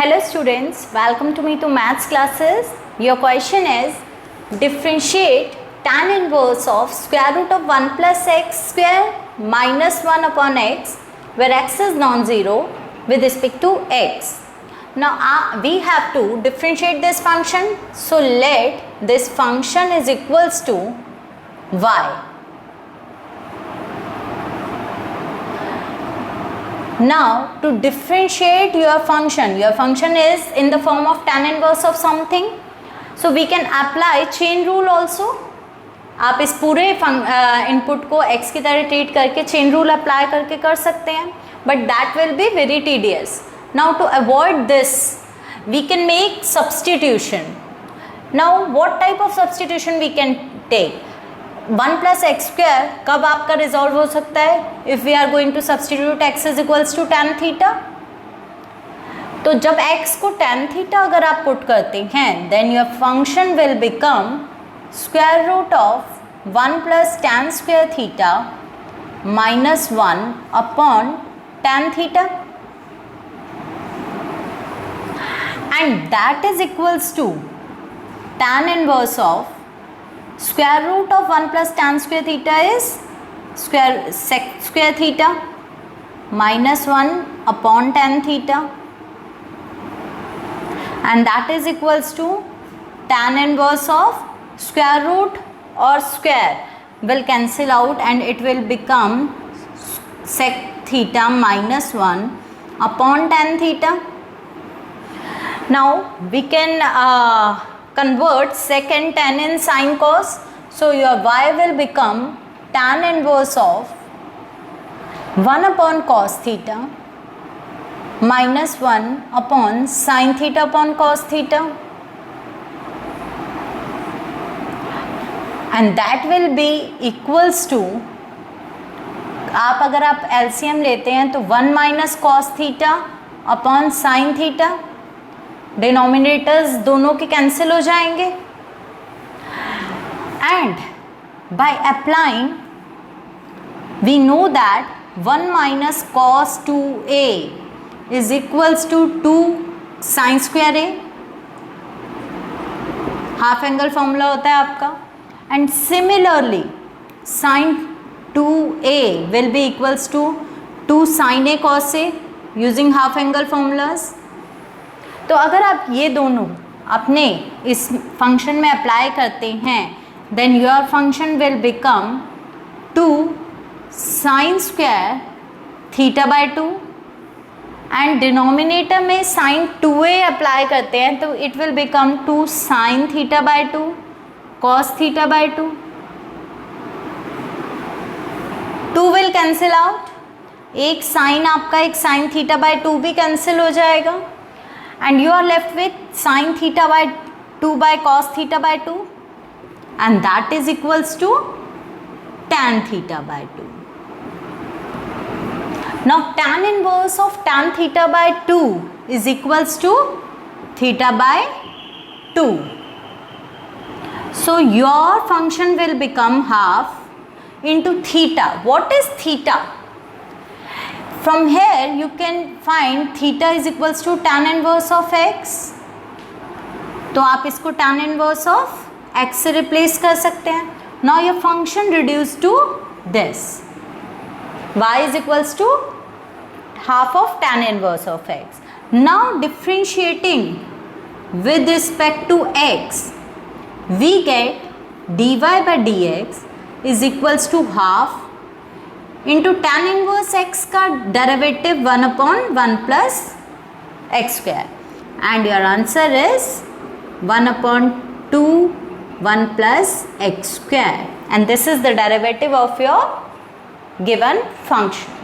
Hello students, welcome to me to maths classes. Your question is differentiate tan inverse of square root of 1 plus x square minus 1 upon x where x is non-zero with respect to x. Now we have to differentiate this function. So let this function is equals to y. Now to differentiate your function is in the form of tan inverse of something. So we can apply chain rule also. आप इस पूरे input को x की तरह treat करके chain rule apply करके कर सकते हैं, but that will be very tedious. Now to avoid this we can make substitution. Now what type of substitution we can take? 1 plus x square कब आपका रिजॉल्व हो सकता है? If we are going to substitute x is equals to tan theta. तो जब x को tan theta अगर आप पुट करते हैं then your function will become square root of 1 plus tan square theta minus 1 upon tan theta, and that is equals to tan inverse of square root of 1 plus tan square theta is sec square theta minus 1 upon tan theta, and that is equals to tan inverse of square root or square will cancel out and it will become sec theta minus 1 upon tan theta. Now we can convert sec and tan in sin cos. So your y will become tan inverse of 1 upon cos theta minus 1 upon sin theta upon cos theta, and that will be equals to, आप अगर आप LCM लेते हैं तो 1 minus cos theta upon sin theta, denominators दोनों के cancel हो जाएंगे, and by applying we know that 1 minus cos 2a is equals to 2 sine square a. Half angle formula होता है आपका, and similarly sine 2a will be equals to 2 sine a cos a using half angle formulas. तो अगर आप ये दोनों अपने इस फंक्शन में अप्लाई करते हैं then your function will become 2 sine square theta by 2, and denominator में साइन 2a अप्लाई करते हैं तो it will become 2 sine theta by 2 cos theta by 2. 2 will cancel out, एक साइन आपका एक साइन थीटा बाय 2 भी कैंसिल हो जाएगा, and you are left with sin theta by 2 by cos theta by 2, and that is equals to tan theta by 2. Now tan inverse of tan theta by 2 is equals to theta by 2. So your function will become half into theta. What is theta? From here you can find theta is equals to tan inverse of x. तो आप इसको tan inverse of x से replace कर सकते हैं. Now your function reduced to this. Y is equals to half of tan inverse of x. Now differentiating with respect to x, we get dy by dx is equals to half into tan inverse x का derivative 1 upon 1 plus x square, and your answer is 1 upon 2 1 plus x square, and this is the derivative of your given function.